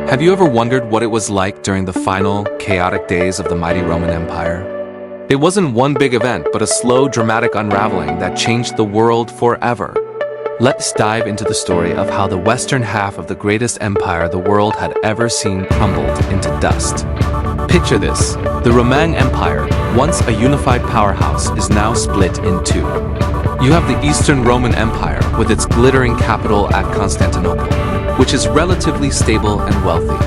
Have you ever wondered what it was like during the final, chaotic days of the mighty Roman Empire? It wasn't one big event, but a slow, dramatic unraveling that changed the world forever. Let's dive into the story of how the western half of the greatest empire the world had ever seen crumbled into dust. Picture this. The Roman Empire, once a unified powerhouse, is now split in two. You have the Eastern Roman Empire with its glittering capital at Constantinople, which is relatively stable and wealthy.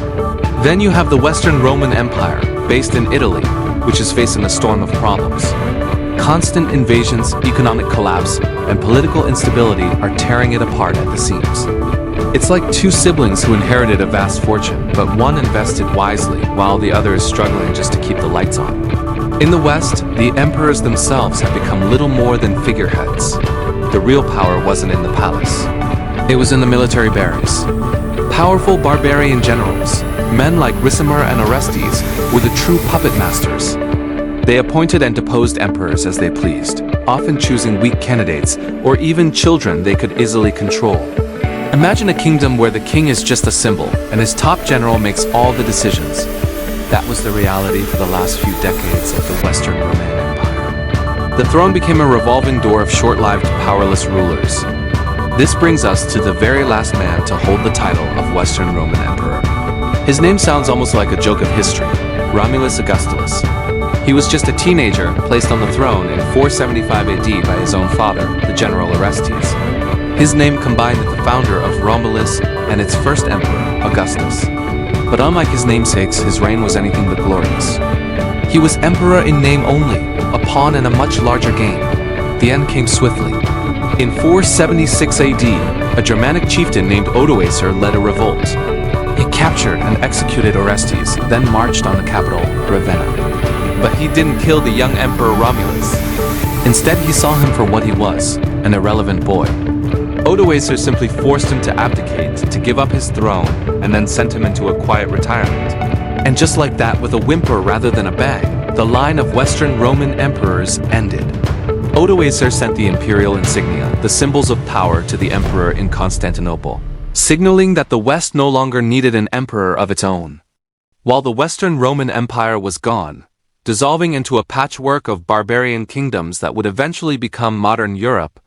Then you have the Western Roman Empire, based in Italy, which is facing a storm of problems. Constant invasions, economic collapse, and political instability are tearing it apart at the seams. It's like two siblings who inherited a vast fortune, but one invested wisely while the other is struggling just to keep the lights on. In the West, the emperors themselves have become little more than figureheads. The real power wasn't in the palace. It was in the military barracks. Powerful barbarian generals, men like Ricimer and Orestes, were the true puppet masters. They appointed and deposed emperors as they pleased, often choosing weak candidates or even children they could easily control. Imagine a kingdom where the king is just a symbol and his top general makes all the decisions. That was the reality for the last few decades of the Western Roman Empire. The throne became a revolving door of short-lived, powerless rulers. This brings us to the very last man to hold the title of Western Roman Emperor. His name sounds almost like a joke of history, Romulus Augustulus. He was just a teenager placed on the throne in 475 AD by his own father, the general Orestes. His name combined with the founder of Romulus and its first emperor, Augustus. But unlike his namesakes, his reign was anything but glorious. He was emperor in name only, a pawn in a much larger game. The end came swiftly. In 476 AD, a Germanic chieftain named Odoacer led a revolt. He captured and executed Orestes, then marched on the capital, Ravenna. But he didn't kill the young emperor Romulus. Instead, he saw him for what he was, an irrelevant boy. Odoacer simply forced him to abdicate, to give up his throne, and then sent him into a quiet retirement. And just like that, with a whimper rather than a bang, the line of Western Roman emperors ended. Odoacer sent the imperial insignia, the symbols of power, to the emperor in Constantinople, signaling that the West no longer needed an emperor of its own. While the Western Roman Empire was gone, dissolving into a patchwork of barbarian kingdoms that would eventually become modern Europe,